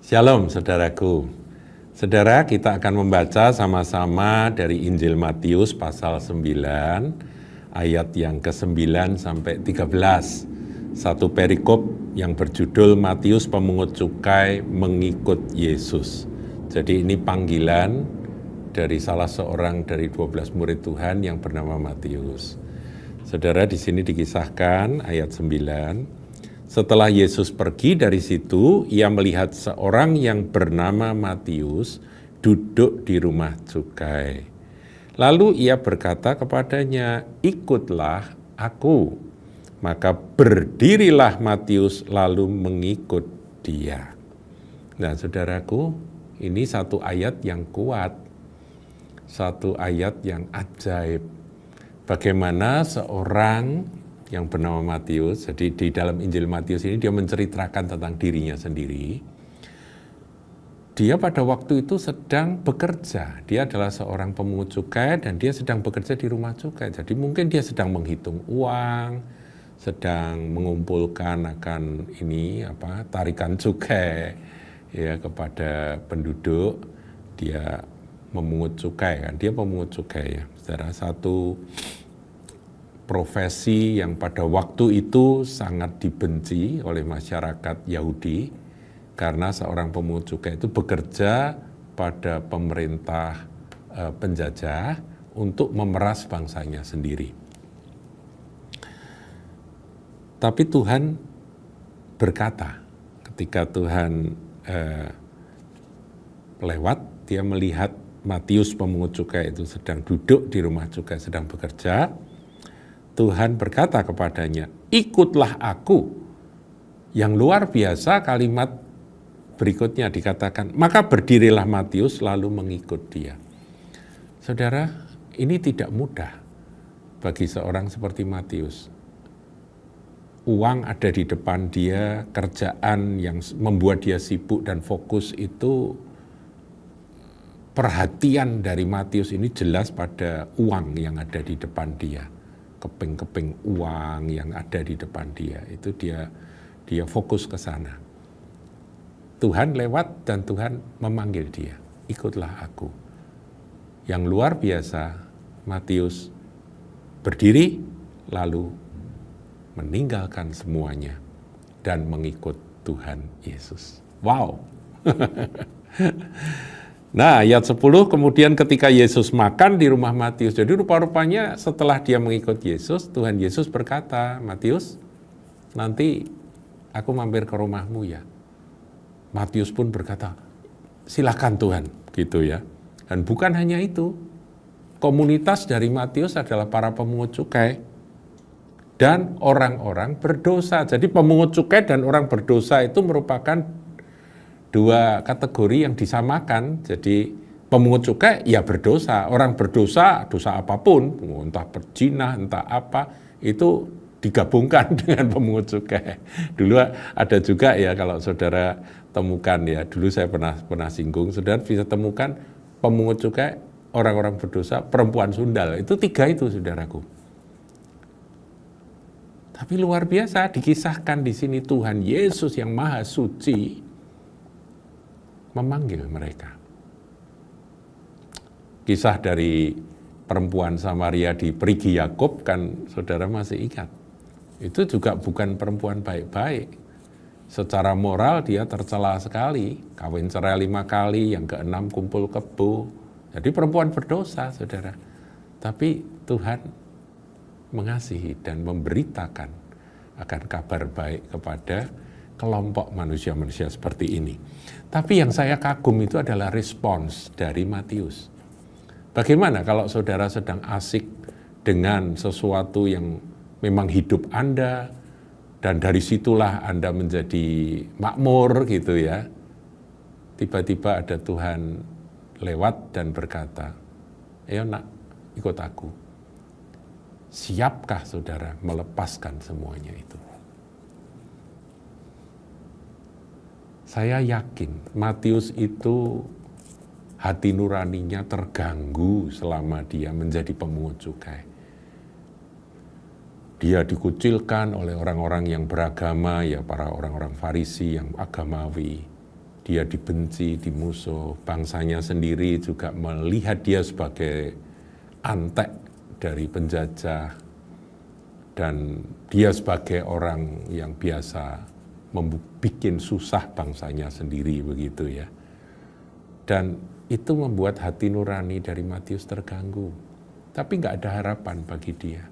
Shalom saudaraku. Saudara, kita akan membaca sama-sama dari Injil Matius pasal 9 ayat yang ke-9 sampai 13. Satu perikop yang berjudul Matius pemungut cukai mengikut Yesus. Jadi ini panggilan dari salah seorang dari 12 murid Tuhan yang bernama Matius. Saudara, di sini dikisahkan ayat 9. Setelah Yesus pergi dari situ, ia melihat seorang yang bernama Matius duduk di rumah cukai. Lalu ia berkata kepadanya, "Ikutlah aku." Maka berdirilah Matius lalu mengikut dia. Nah, saudaraku, ini satu ayat yang kuat, satu ayat yang ajaib. Bagaimana seorang yang bernama Matius, jadi di dalam Injil Matius ini dia menceritakan tentang dirinya sendiri. Dia pada waktu itu sedang bekerja, dia adalah seorang pemungut cukai dan dia sedang bekerja di rumah cukai. Jadi mungkin dia sedang menghitung uang, sedang mengumpulkan akan tarikan cukai ya kepada penduduk. Dia memungut cukai kan, dia pemungut cukai ya. Saudara, satu profesi yang pada waktu itu sangat dibenci oleh masyarakat Yahudi karena seorang pemungut cukai itu bekerja pada pemerintah penjajah untuk memeras bangsanya sendiri. Tapi Tuhan berkata, ketika Tuhan lewat, dia melihat Matius pemungut cukai itu sedang duduk di rumah cukai, sedang bekerja. Tuhan berkata kepadanya, "Ikutlah aku." Yang luar biasa kalimat berikutnya dikatakan, maka berdirilah Matius lalu mengikut dia. Saudara, ini tidak mudah bagi seorang seperti Matius. Uang ada di depan dia, kerjaan yang membuat dia sibuk dan fokus itu, perhatian dari Matius ini jelas pada uang yang ada di depan dia. Keping-keping uang yang ada di depan dia, itu dia fokus ke sana. Tuhan lewat dan Tuhan memanggil dia, "Ikutlah aku." Yang luar biasa, Matius berdiri lalu meninggalkan semuanya dan mengikut Tuhan Yesus. Wow. Nah, ayat 10, kemudian ketika Yesus makan di rumah Matius. Jadi rupa-rupanya setelah dia mengikut Yesus, Tuhan Yesus berkata, "Matius, nanti aku mampir ke rumahmu ya." Matius pun berkata, "Silakan Tuhan," gitu ya. Dan bukan hanya itu, komunitas dari Matius adalah para pemungut cukai dan orang-orang berdosa. Jadi pemungut cukai dan orang berdosa itu merupakan dua kategori yang disamakan. Jadi pemungut cukai ya berdosa, orang berdosa, dosa apapun, entah berzina, entah apa, itu digabungkan dengan pemungut cukai. Dulu ada juga ya, kalau saudara temukan ya, dulu saya pernah singgung, saudara bisa temukan pemungut cukai, orang-orang berdosa, perempuan sundal, itu tiga itu saudaraku. Tapi luar biasa dikisahkan di sini Tuhan Yesus yang Maha Suci memanggil mereka. Kisah dari perempuan Samaria di Perigi Yakub kan saudara masih ingat. Itu juga bukan perempuan baik-baik. Secara moral dia tercela sekali. Kawin cerai 5 kali, yang ke-6 kumpul kebo. Jadi perempuan berdosa saudara. Tapi Tuhan mengasihi dan memberitakan akan kabar baik kepada kelompok manusia-manusia seperti ini. Tapi yang saya kagum itu adalah respons dari Matius. Bagaimana kalau saudara sedang asik dengan sesuatu yang memang hidup Anda, dan dari situlah Anda menjadi makmur gitu ya. Tiba-tiba ada Tuhan lewat dan berkata, "Ayo nak, ikut aku." Siapkah saudara melepaskan semuanya itu? Saya yakin Matius itu hati nuraninya terganggu selama dia menjadi pemungut cukai. Dia dikucilkan oleh orang-orang yang beragama, ya para orang-orang Farisi yang agamawi. dia dibenci, dimusuh. Bangsanya sendiri juga melihat dia sebagai antek dari penjajah. Dan dia sebagai orang yang biasa membuat susah bangsanya sendiri begitu ya. Dan itu membuat hati nurani dari Matius terganggu. Tapi nggak ada harapan bagi dia.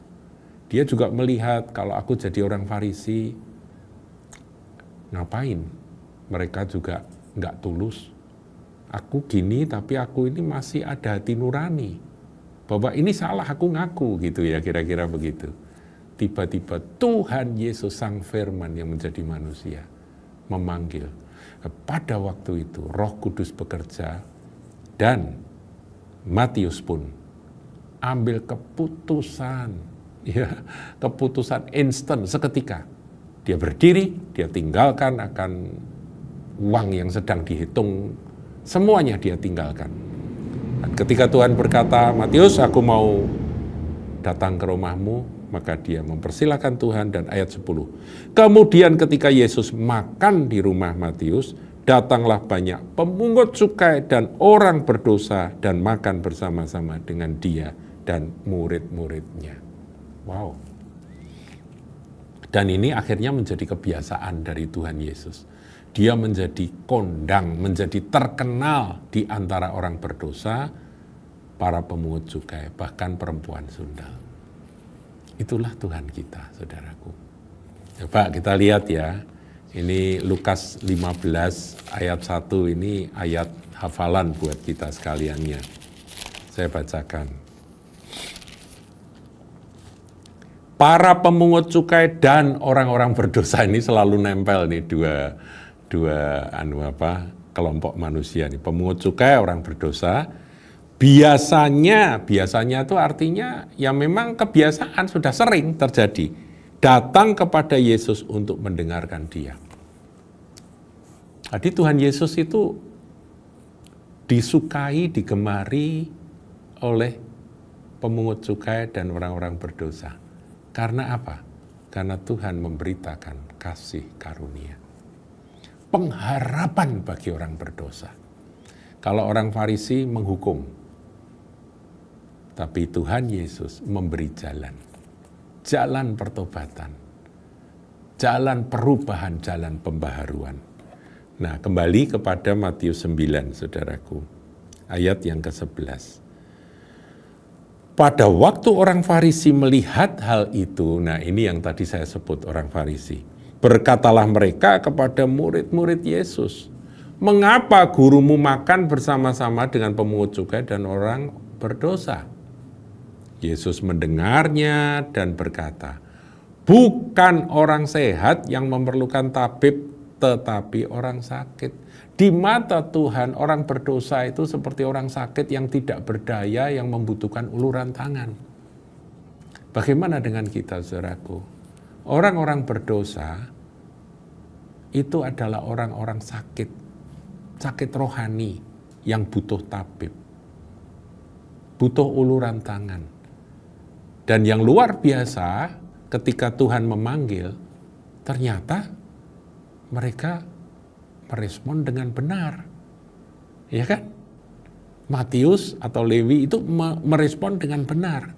Dia juga melihat kalau aku jadi orang Farisi, ngapain? Mereka juga nggak tulus. Aku gini tapi aku ini masih ada hati nurani. Bahwa ini salah aku ngaku gitu ya, kira-kira begitu. Tiba-tiba Tuhan Yesus Sang Firman yang menjadi manusia memanggil. Pada waktu itu Roh Kudus bekerja dan Matius pun ambil keputusan, ya, keputusan instan seketika. Dia berdiri, dia tinggalkan akan uang yang sedang dihitung, semuanya dia tinggalkan. Dan ketika Tuhan berkata, Matius, aku mau datang ke rumahmu, maka dia mempersilahkan Tuhan. Dan ayat 10. Kemudian ketika Yesus makan di rumah Matius, datanglah banyak pemungut cukai dan orang berdosa dan makan bersama-sama dengan dia dan murid-muridnya. Wow. Dan ini akhirnya menjadi kebiasaan dari Tuhan Yesus. Dia menjadi kondang, menjadi terkenal di antara orang berdosa, para pemungut cukai, bahkan perempuan sundal. Itulah Tuhan kita, saudaraku. Coba kita lihat ya, ini Lukas 15 ayat 1, ini ayat hafalan buat kita sekaliannya. Saya bacakan. Para pemungut cukai dan orang-orang berdosa ini selalu nempel nih dua kelompok manusia nih. Pemungut cukai, orang berdosa. Biasanya itu artinya ya memang kebiasaan sudah sering terjadi. Datang kepada Yesus untuk mendengarkan dia. Jadi Tuhan Yesus itu disukai, digemari oleh pemungut cukai dan orang-orang berdosa. Karena apa? Karena Tuhan memberitakan kasih karunia. Pengharapan bagi orang berdosa. Kalau orang Farisi menghukum, tapi Tuhan Yesus memberi jalan. Jalan pertobatan. Jalan perubahan, jalan pembaharuan. Nah, kembali kepada Matius 9, saudaraku. Ayat yang ke-11. Pada waktu orang Farisi melihat hal itu, nah ini yang tadi saya sebut orang Farisi. Berkatalah mereka kepada murid-murid Yesus, mengapa gurumu makan bersama-sama dengan pemungut cukai dan orang berdosa? Yesus mendengarnya dan berkata, bukan orang sehat yang memerlukan tabib, tetapi orang sakit. Di mata Tuhan, orang berdosa itu seperti orang sakit yang tidak berdaya, yang membutuhkan uluran tangan. Bagaimana dengan kita, saudaraku? Orang-orang berdosa itu adalah orang-orang sakit, sakit rohani yang butuh tabib, butuh uluran tangan. Dan yang luar biasa, ketika Tuhan memanggil, ternyata mereka merespon dengan benar. Ya kan? Matius atau Lewi itu merespon dengan benar.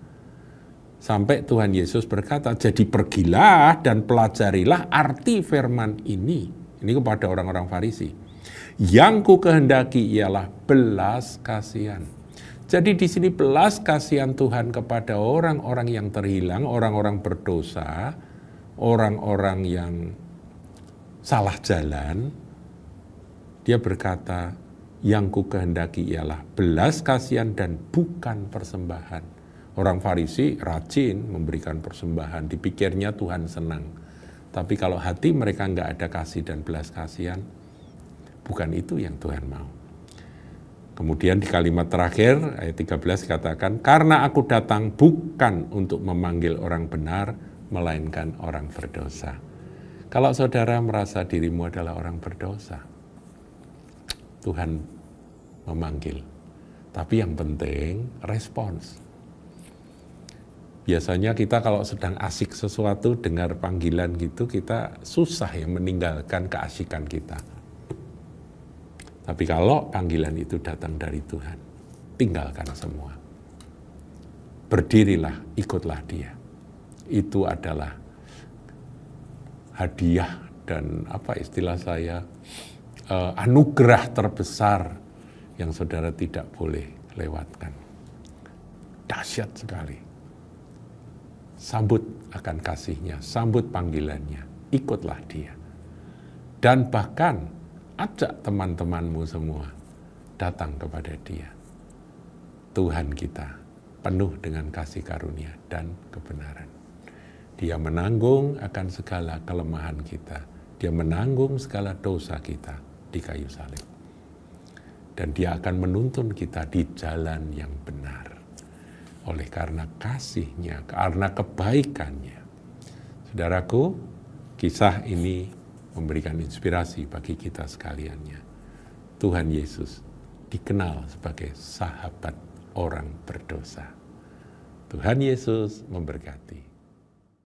Sampai Tuhan Yesus berkata, jadi pergilah dan pelajarilah arti firman ini. Ini kepada orang-orang Farisi. Yang ku kehendaki ialah belas kasihan. Jadi di sini belas kasihan Tuhan kepada orang-orang yang terhilang, orang-orang berdosa, orang-orang yang salah jalan. Dia berkata, yang ku kehendaki ialah belas kasihan dan bukan persembahan. Orang Farisi rajin memberikan persembahan, dipikirnya Tuhan senang. Tapi kalau hati mereka nggak ada kasih dan belas kasihan, bukan itu yang Tuhan mau. Kemudian di kalimat terakhir, ayat 13 katakan, karena aku datang bukan untuk memanggil orang benar, melainkan orang berdosa. Kalau saudara merasa dirimu adalah orang berdosa, Tuhan memanggil. Tapi yang penting respons. Biasanya kita kalau sedang asik sesuatu, dengar panggilan gitu, kita susah ya meninggalkan keasikan kita. Tapi kalau panggilan itu datang dari Tuhan, tinggalkan semua. Berdirilah, ikutlah Dia. Itu adalah hadiah dan anugerah terbesar yang saudara tidak boleh lewatkan. Dahsyat sekali. Sambut akan kasih-Nya, sambut panggilannya, ikutlah Dia. Dan bahkan ajak teman-temanmu semua datang kepada Dia. Tuhan kita penuh dengan kasih karunia dan kebenaran. Dia menanggung akan segala kelemahan kita. Dia menanggung segala dosa kita di kayu salib. Dan Dia akan menuntun kita di jalan yang benar. Oleh karena kasih-Nya, karena kebaikan-Nya. Saudaraku, kisah ini memberikan inspirasi bagi kita sekaliannya. Tuhan Yesus dikenal sebagai sahabat orang berdosa. Tuhan Yesus memberkati.